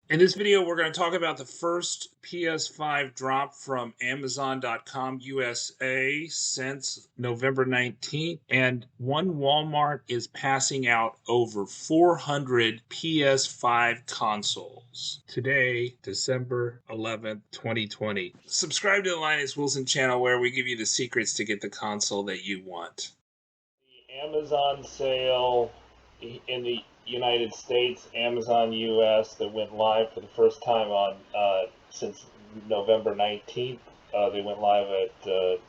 In this video, we're going to talk about the first PS5 drop from Amazon.com USA since November 19th. And one Walmart is passing out over 400 PS5 consoles today, December 11th, 2020. Subscribe to the Linus Wilson channel where we give you the secrets to get the console that you want. The Amazon sale in the United States, Amazon US, that went live for the first time on since November 19th. They went live at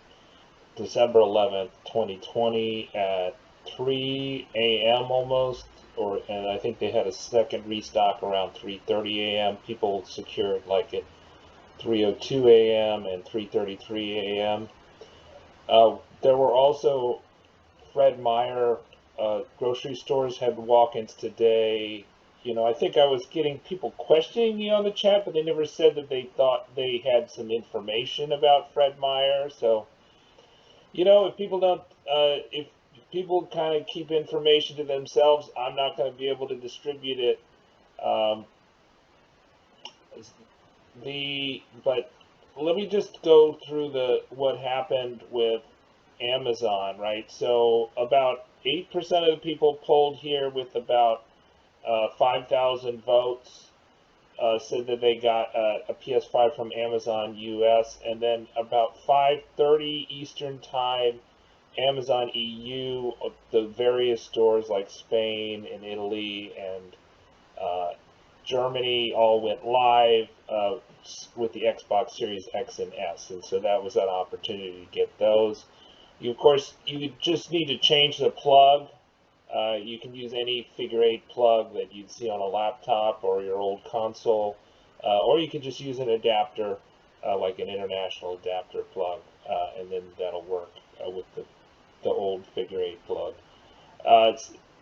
December 11th, 2020 at 3 a.m. almost, and I think they had a second restock around 3:30 a.m. People secured like at 3:02 a.m. and 3:33 a.m. There were also Fred Meyer grocery stores had walk-ins today. I think I was getting people questioning me on the chat, but they never said that they thought they had some information about Fred Meyer. So, if people don't, if people kind of keep information to themselves, I'm not going to be able to distribute it. But let me just go through what happened with Amazon, right? So about 8% of the people polled here with about 5,000 votes said that they got a PS5 from Amazon US, and then about 5:30 Eastern Time, Amazon EU, the various stores like Spain and Italy and Germany all went live with the Xbox Series X and S, and so that was an opportunity to get those. Of course, you just need to change the plug. You can use any figure 8 plug that you'd see on a laptop or your old console, or you can just use an adapter, like an international adapter plug, and then that'll work with the old figure 8 plug.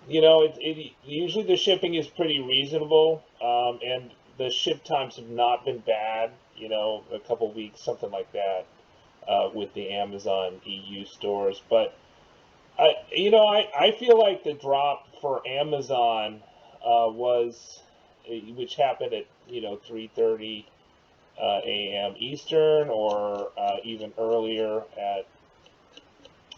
Usually the shipping is pretty reasonable, and the ship times have not been bad. A couple weeks, something like that. With the Amazon EU stores, but I feel like the drop for Amazon which happened at 3:30 a.m. Eastern, or even earlier at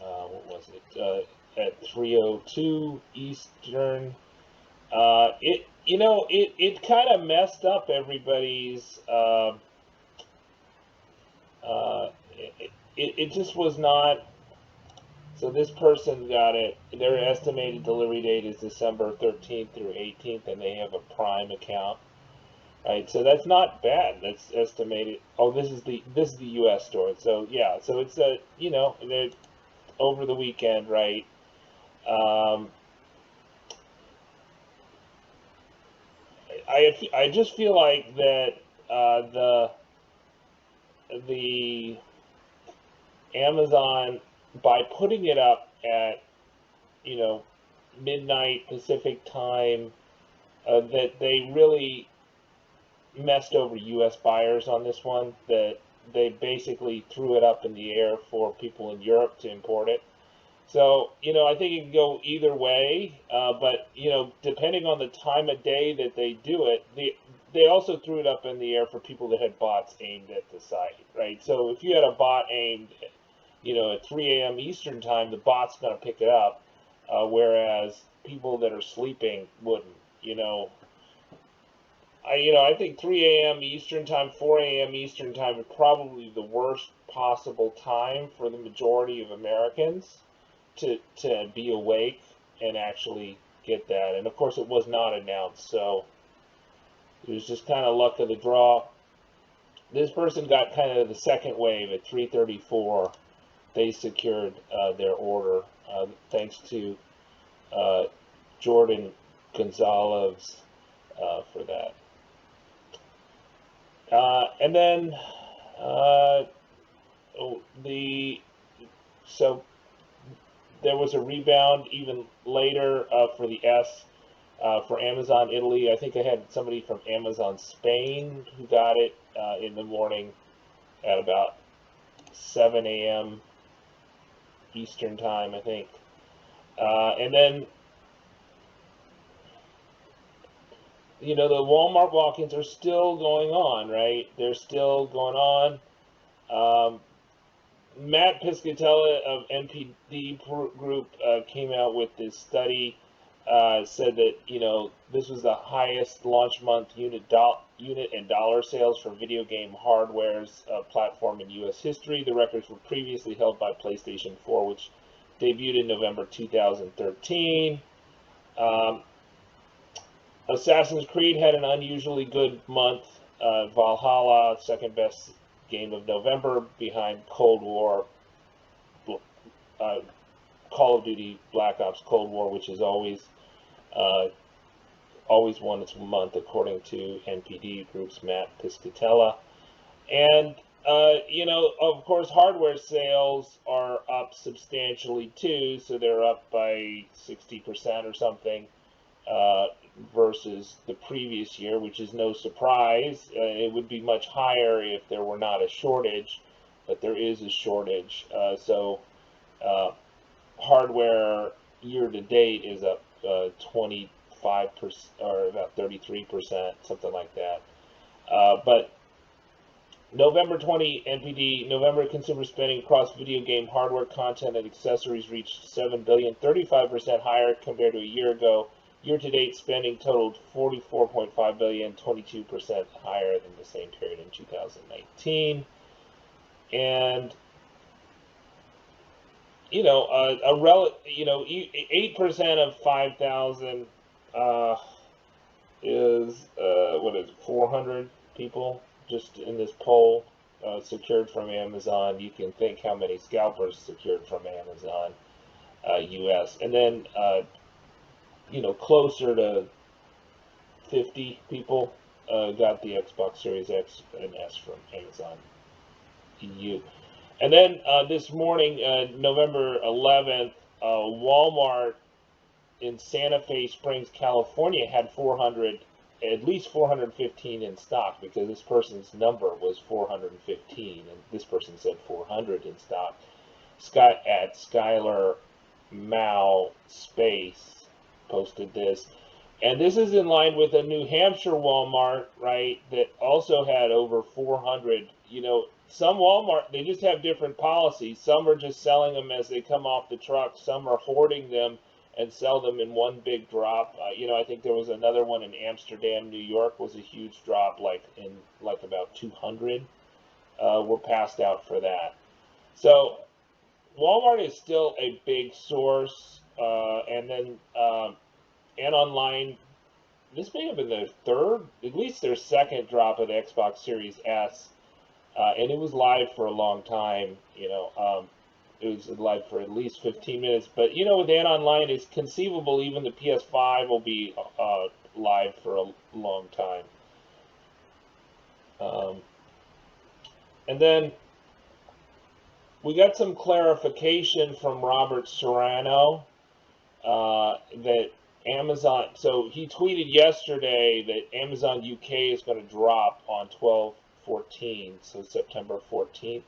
what was it at 3:02 Eastern. It kind of messed up everybody's. It just was not. So this person got it. Their estimated delivery date is December 13th through 18th, and they have a Prime account, right? So that's not bad. That's estimated. Oh, this is the U.S. store. So yeah, so it's over the weekend, right? I just feel like that the Amazon, by putting it up at midnight Pacific time, that they really messed over U.S. buyers on this one. That they basically threw it up in the air for people in Europe to import it. So I think it can go either way, but depending on the time of day that they do it, they also threw it up in the air for people that had bots aimed at the site, right? So if you had a bot aimed at 3 a.m. Eastern time, the bot's going to pick it up, whereas people that are sleeping wouldn't. I think 3 a.m. Eastern time, 4 a.m. Eastern time is probably the worst possible time for the majority of Americans to be awake and actually get that. And of course, it was not announced, so it was just kind of luck of the draw. This person got kind of the second wave at 3:34. They secured their order thanks to Jordan Gonzalez for that. And then so there was a rebound even later for the S for Amazon Italy. I think I had somebody from Amazon Spain who got it in the morning at about 7 a.m. Eastern time, I think. And then the Walmart walk-ins are still going on, right? They're still going on. Um, Matt Piscatella of NPD Group came out with this study, said that this was the highest launch month unit and dollar sales for video game hardware's platform in U.S. history. The records were previously held by PlayStation 4, which debuted in November 2013. Um, Assassin's Creed had an unusually good month. Valhalla, second best game of November, behind Cold War, uh, Call of Duty Black Ops Cold War, which is uh, always won its month according to NPD Group's Matt Piscatella. And of course, hardware sales are up substantially too, so they're up by 60% or something. Versus the previous year, which is no surprise. It would be much higher if there were not a shortage, but there is a shortage. So hardware year to date is up 25% or about 33%, something like that. But November 20 NPD, November consumer spending across video game hardware, content, and accessories reached $7 billion, 35% higher compared to a year ago. Year-to-date spending totaled $44.5 billion, 22% higher than the same period in 2019. And 8% of 5,000 is what is it, 400 people just in this poll secured from Amazon. You can think how many scalpers secured from Amazon US, and then closer to 50 people got the Xbox Series X and S from Amazon EU. And then this morning, November 11th, Walmart in Santa Fe Springs, California had at least 415 in stock, because this person's number was 415 and this person said 400 in stock. At Skylar Mao Space posted this. And this is in line with a New Hampshire Walmart, right, that also had over 400. Some Walmart, they just have different policies. Some are just selling them as they come off the truck. Some are hoarding them and sell them in one big drop. I think there was another one in Amsterdam, New York, was a huge drop, like about 200 were passed out for that. So Walmart is still a big source, and then and online, this may have been their third, at least their second drop of the Xbox Series S, and it was live for a long time. It was live for at least 15 minutes. But with Ann Online, it's conceivable even the PS5 will be live for a long time. And then we got some clarification from Robert Serrano that Amazon, so he tweeted yesterday that Amazon UK is going to drop on 12/14, so September 14th.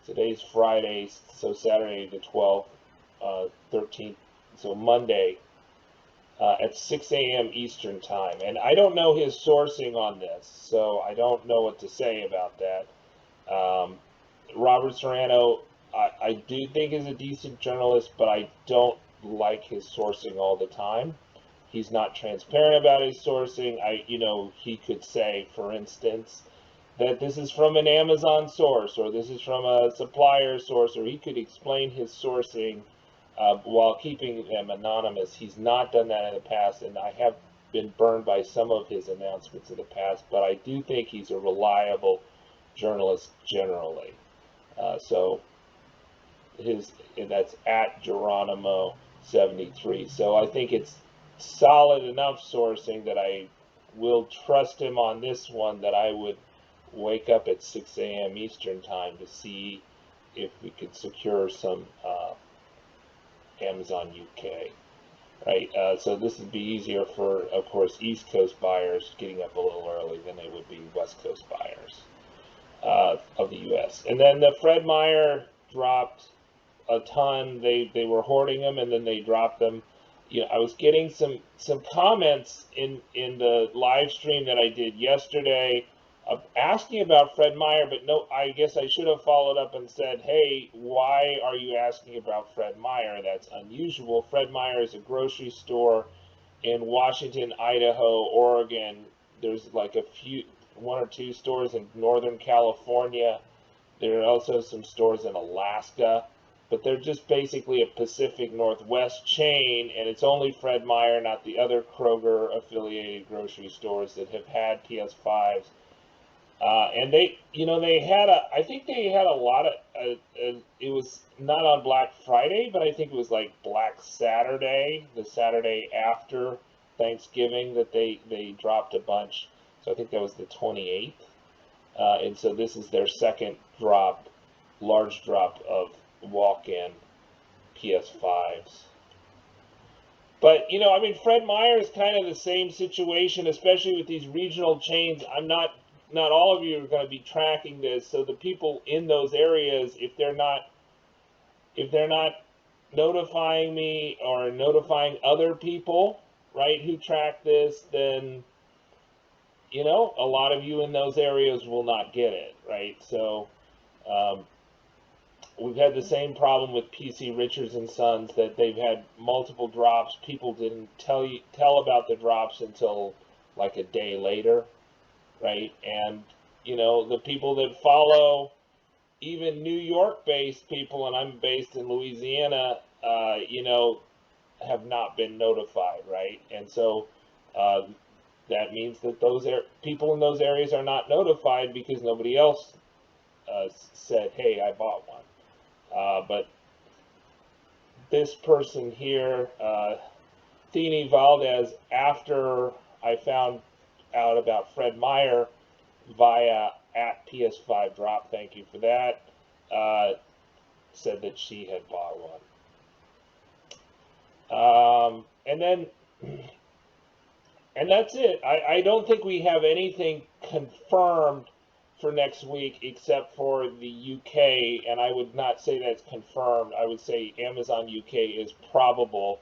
Today's Friday, so Saturday the 12th, 13th, so Monday at 6 a.m. Eastern time. And I don't know his sourcing on this, so I don't know what to say about that. Robert Serrano, I do think is a decent journalist, but I don't like his sourcing all the time. He's not transparent about his sourcing. He could say, for instance, that this is from an Amazon source, or this is from a supplier source, or he could explain his sourcing while keeping them anonymous. He's not done that in the past, and I have been burned by some of his announcements in the past, but I do think he's a reliable journalist generally. So that's at Geronimo73. So I think it's solid enough sourcing that I will trust him on this one, that I would wake up at 6 a.m. Eastern time to see if we could secure some Amazon UK. Right, so this would be easier for, of course, East Coast buyers getting up a little early than it would be West Coast buyers of the U.S. And then the Fred Meyer dropped a ton. They were hoarding them, and then they dropped them. I was getting some comments in the live stream that I did yesterday, asking about Fred Meyer, but no, I guess I should have followed up and said, hey, why are you asking about Fred Meyer? That's unusual. Fred Meyer is a grocery store in Washington, Idaho, Oregon. There's like one or two stores in Northern California. There are also some stores in Alaska, but they're just basically a Pacific Northwest chain, and it's only Fred Meyer, not the other Kroger affiliated grocery stores that have had PS5s. And they had I think they had a lot of, it was not on Black Friday, but I think it was like Black Saturday, the Saturday after Thanksgiving, that they dropped a bunch. So I think that was the 28th. And so this is their second large drop of walk-in PS5s. But, I mean, Fred Meyer is kind of the same situation, especially with these regional chains. Not all of you are going to be tracking this. So the people in those areas, if they're not notifying me or notifying other people, right, who track this, then, a lot of you in those areas will not get it, right? So, we've had the same problem with PC Richards and Sons, that they've had multiple drops. People didn't tell about the drops until like a day later, right? And the people that follow, even New York-based people, and I'm based in Louisiana, have not been notified, right? And so that means that those people in those areas are not notified because nobody else said, hey, I bought one. But this person here, Thini Valdez, after I found out about Fred Meyer via at PS5 Drop, thank you for that, said that she had bought one. And that's it. I don't think we have anything confirmed for next week except for the UK, and I would not say that's confirmed. I would say Amazon UK is probable.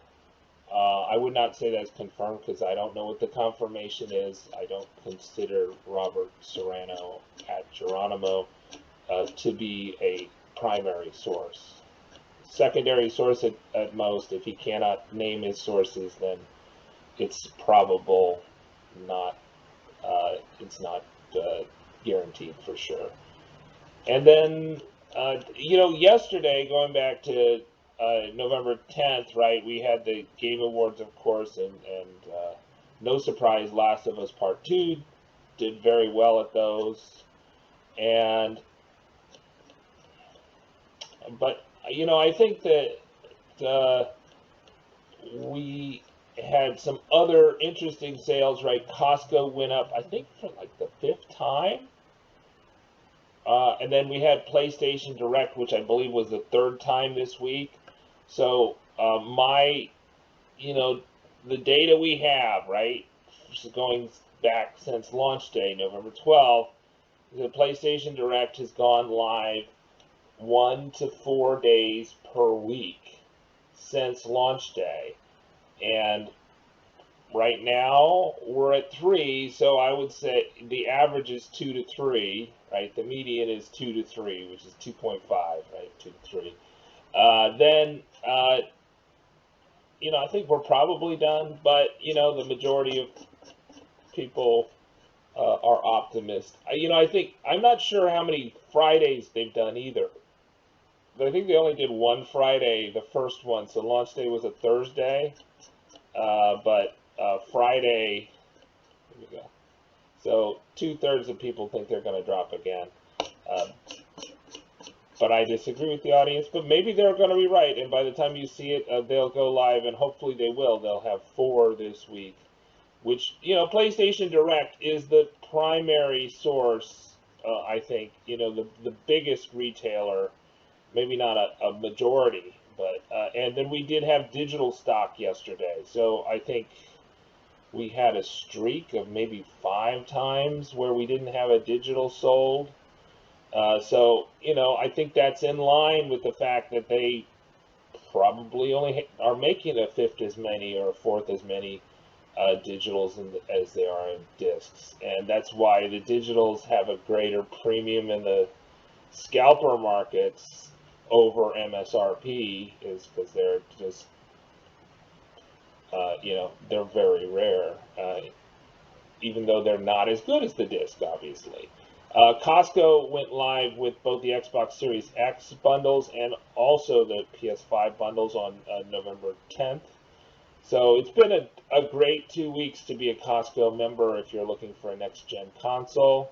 I would not say that's confirmed because I don't know what the confirmation is. I don't consider Robert Serrano at Geronimo to be a primary source. Secondary source at most. If he cannot name his sources, then it's probable not. It's not guaranteed for sure. And then, yesterday, going back to November 10th, right, we had the Game Awards, of course, and no surprise, Last of Us Part 2 did very well at those. But I think that we had some other interesting sales, right? Costco went up, I think, for like the 5th time. And then we had PlayStation Direct, which I believe was the 3rd time this week. So the data we have, right, going back since launch day, November 12th, the PlayStation Direct has gone live 1 to 4 days per week since launch day. And right now we're at 3, so I would say the average is 2 to 3, right? The median is 2 to 3, which is 2.5, right? 2 to 3. I think we're probably done, but the majority of people are optimistic. I think I'm not sure how many Fridays they've done either. But I think they only did one Friday, the first one. So launch day was a Thursday, but Friday. Here we go. So 2/3 of people think they're going to drop again. But I disagree with the audience, but maybe they're going to be right, and by the time you see it, they'll go live, and hopefully they will. They'll have 4 this week, which, PlayStation Direct is the primary source, I think, the biggest retailer, maybe not a majority, but, and then we did have digital stock yesterday, so I think we had a streak of maybe 5 times where we didn't have a digital sold. So, I think that's in line with the fact that they probably only are making a fifth as many or a fourth as many digitals as they are in discs, and that's why the digitals have a greater premium in the scalper markets over MSRP, is because they're just they're very rare, even though they're not as good as the disc, obviously. Costco went live with both the Xbox Series X bundles and also the PS5 bundles on November 10th. So it's been a great 2 weeks to be a Costco member if you're looking for a next-gen console.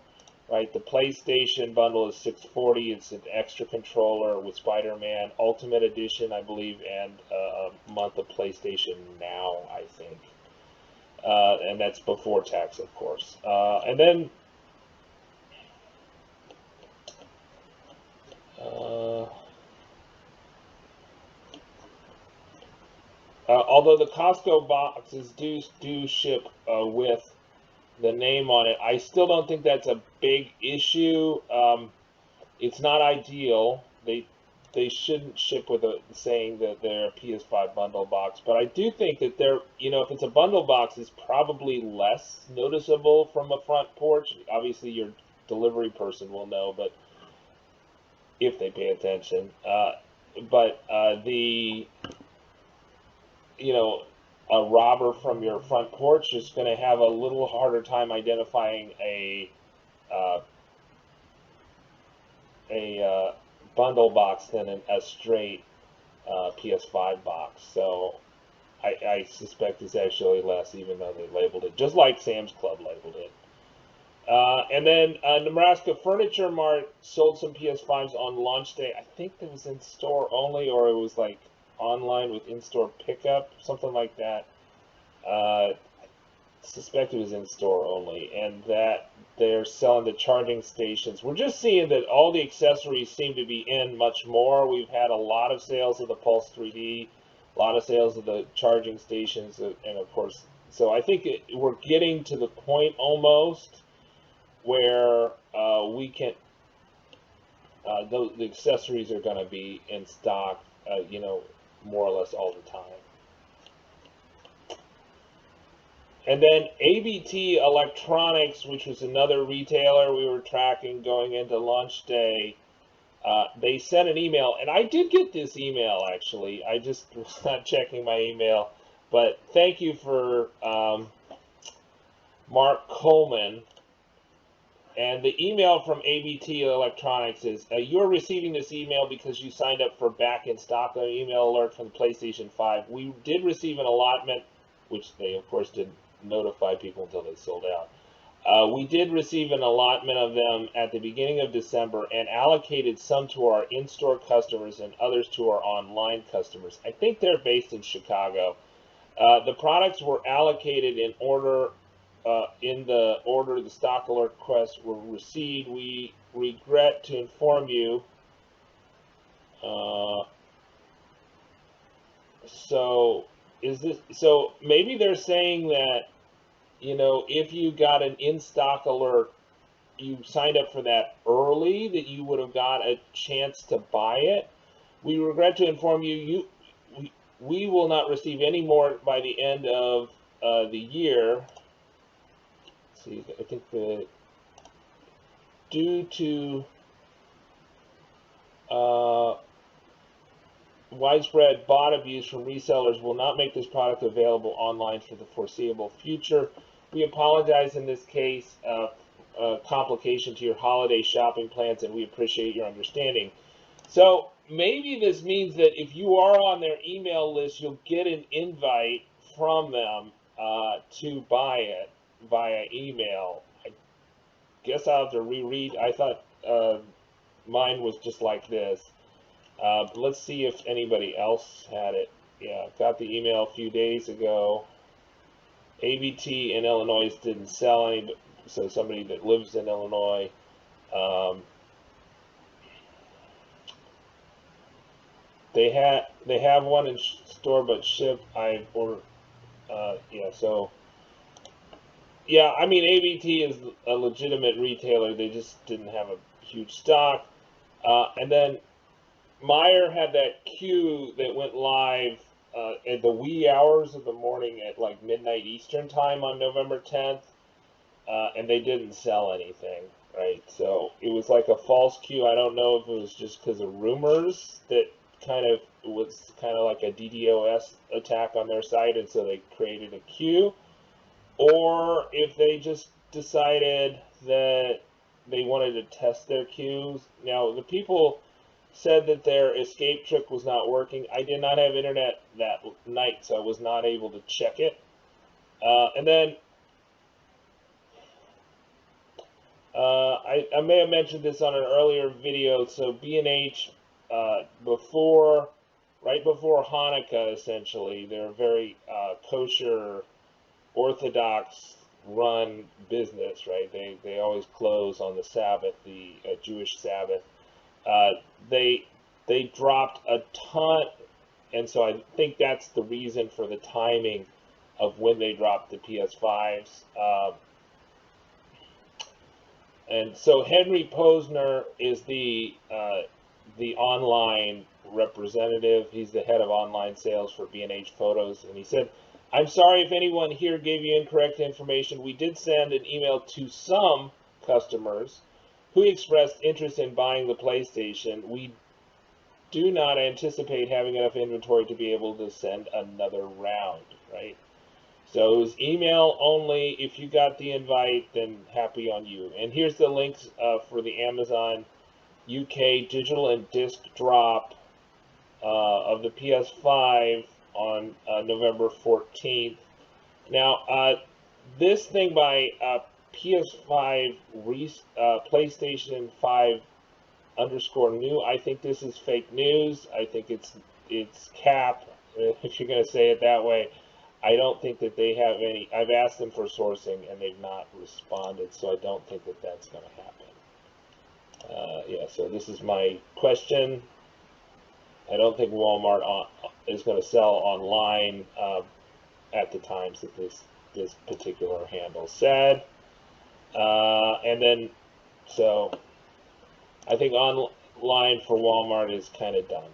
Right, the PlayStation bundle is $640. It's an extra controller with Spider-Man Ultimate Edition, I believe, and a month of PlayStation Now, I think. And that's before tax, of course. And then although the Costco boxes do ship with the name on it, I still don't think that's a big issue. It's not ideal. They shouldn't ship with saying that they're a PS5 bundle box, but I do think that if it's a bundle box, it's probably less noticeable from a front porch. Obviously, your delivery person will know, but if they pay attention. A robber from your front porch is going to have a little harder time identifying a bundle box than a straight PS5 box. So I suspect it's actually less, even though they labeled it, just like Sam's Club labeled it. And then Nebraska Furniture Mart sold some PS5s on launch day. I think it was in store only, or it was like online with in-store pickup, something like that. I suspect it was in store only, and that they're selling the charging stations. We're just seeing that all the accessories seem to be in much more. We've had a lot of sales of the Pulse 3D, a lot of sales of the charging stations, and of course, so I think we're getting to the point almost where we can, the accessories are going to be in stock, more or less all the time. And then ABT Electronics, which was another retailer we were tracking going into launch day, they sent an email, and I did get this email actually. I just was not checking my email, but thank you for Mark Coleman. And the email from ABT Electronics is, you're receiving this email because you signed up for back in stock email alert from the PlayStation 5. We did receive an allotment, which they of course didn't notify people until they sold out. We did receive an allotment of them at the beginning of December and allocated some to our in-store customers and others to our online customers. I think they're based in Chicago. The products were allocated in order. In the order the stock alert requests were received. We regret to inform you. So maybe they're saying that, if you got an in-stock alert, you signed up for that early, that you would have got a chance to buy it. We regret to inform you, we will not receive any more by the end of the year. See, I think that due to widespread bot abuse from resellers, will not make this product available online for the foreseeable future. We apologize in this case, complication to your holiday shopping plans, and we appreciate your understanding. So maybe this means that if you are on their email list, you'll get an invite from them to buy it via email. I guess I'll have to reread. I thought mine was just like this. But let's see if anybody else had it. Yeah, got the email a few days ago. ABT in Illinois didn't sell any, so somebody that lives in Illinois. They have one in store but shipped. I ordered. Yeah, I mean, ABT is a legitimate retailer. They just didn't have a huge stock. And then Meyer had that queue that went live at the wee hours of the morning at like midnight Eastern time on November 10th, and they didn't sell anything, right? So it was like a false queue. I don't know if it was just because of rumors that was kind of like a DDoS attack on their site, and so they created a queue, or if they just decided that they wanted to test their queues. Now, the people said that their escape trick was not working. I did not have internet that night, so I was not able to check it. And then I may have mentioned this on an earlier video. So B&H, right before Hanukkah, essentially, they're a very kosher, Orthodox run business, right? They always close on the Sabbath, the Jewish Sabbath. They dropped a ton, and so I think that's the reason for the timing of when they dropped the PS5s. And so Henry Posner is the online representative. He's the head of online sales for B&H Photos, and he said, "I'm sorry if anyone here gave you incorrect information. We did send an email to some customers who expressed interest in buying the PlayStation. We do not anticipate having enough inventory to be able to send another round," right? So it was email only. If you got the invite, then happy on you. And here's the links for the Amazon UK digital and disc drop of the PS5 on November 14th. Now, this thing by PS5 PlayStation 5 _ new. I think this is fake news. I think it's cap, if you're going to say it that way. I don't think that they have any. I've asked them for sourcing and they've not responded, so I don't think that that's going to happen. Yeah, so this is my question. I don't think Walmart is going to sell online at the times that this particular handle said. And then, so I think online for Walmart is kind of done.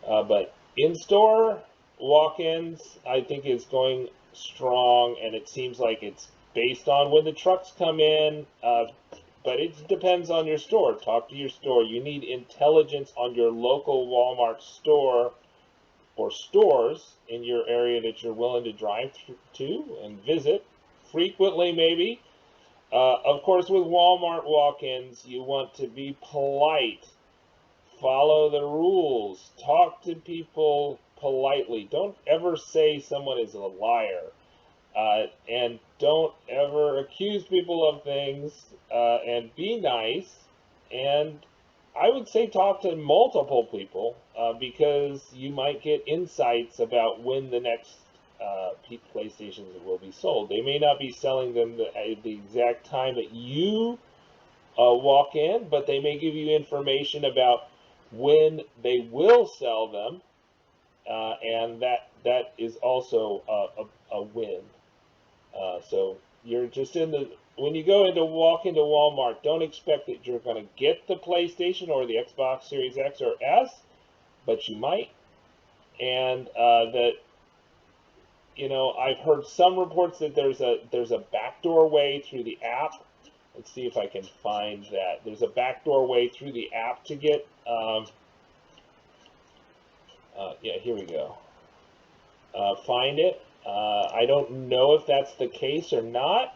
But in-store walk-ins, I think, is going strong, and it seems like it's based on when the trucks come in, but it depends on your store. Talk to your store. You need intelligence on your local Walmart store or stores in your area that you're willing to drive to and visit frequently, maybe. Of course, with Walmart walk-ins, you want to be polite. Follow the rules. Talk to people politely. Don't ever say someone is a liar. And don't ever accuse people of things. And be nice. And I would say talk to multiple people because you might get insights about when the next PlayStations will be sold. They may not be selling them at the exact time that you walk in, but they may give you information about when they will sell them, and that is also a win. So you're just when you walk into Walmart, don't expect that you're going to get the PlayStation or the Xbox Series X or S, but you might. And that, I've heard some reports that there's a backdoor way through the app. Let's see if I can find that. There's a backdoor way through the app to get, yeah, here we go. Find it. I don't know if that's the case or not.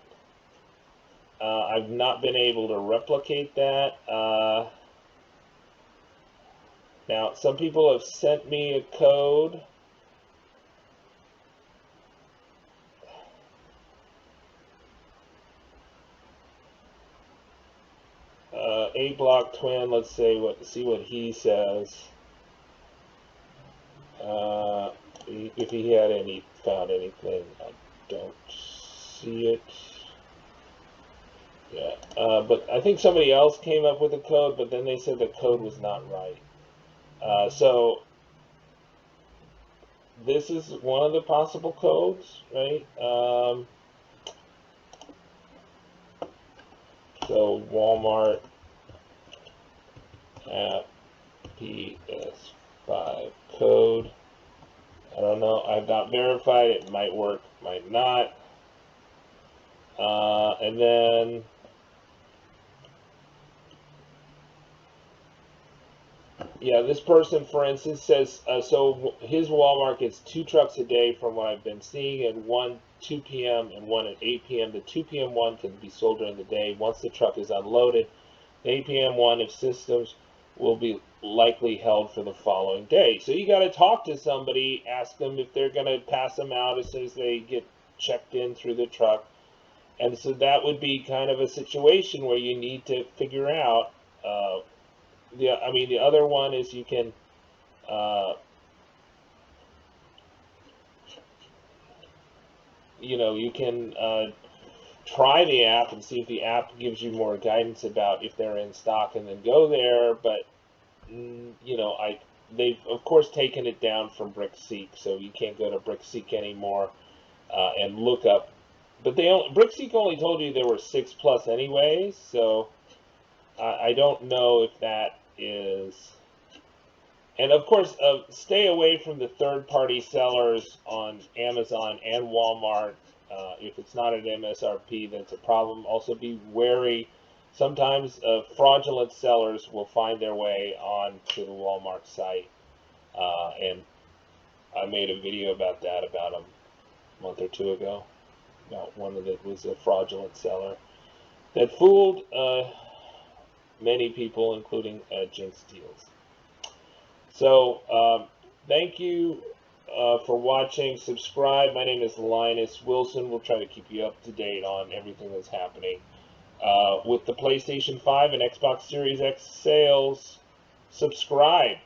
I've not been able to replicate that. Now, some people have sent me a code. A Block Twin, let's see what he says. If he had found anything, I don't see it. Yeah, but I think somebody else came up with a code, but then they said the code was not right. So this is one of the possible codes, right? So Walmart app PS5 code. I don't know. I've not verified. It might work, might not. And then yeah, this person, for instance, says so his Walmart gets 2 trucks a day from what I've been seeing, and one 2 p.m. and one at 8 p.m. The 2 p.m. one can be sold during the day once the truck is unloaded. The 8 p.m. one, if systems, will be likely held for the following day. So you got to talk to somebody, ask them if they're going to pass them out as soon as they get checked in through the truck. And so that would be kind of a situation where you need to figure out. The other one is you can you can try the app and see if the app gives you more guidance about if they're in stock, and then go there. But they've of course taken it down from BrickSeek, so you can't go to BrickSeek anymore and look up. But BrickSeek only told you there were 6+ anyways, so I don't know if that is. And of course, stay away from the third-party sellers on Amazon and Walmart. If it's not at MSRP, that's a problem. Also, be wary. Sometimes fraudulent sellers will find their way onto the Walmart site. And I made a video about that about a month or two ago. About one that was a fraudulent seller that fooled many people, including Jinx Deals. So, thank you for watching. Subscribe. My name is Linus Wilson. We'll try to keep you up to date on everything that's happening with the PlayStation 5 and Xbox Series X sales. Subscribe.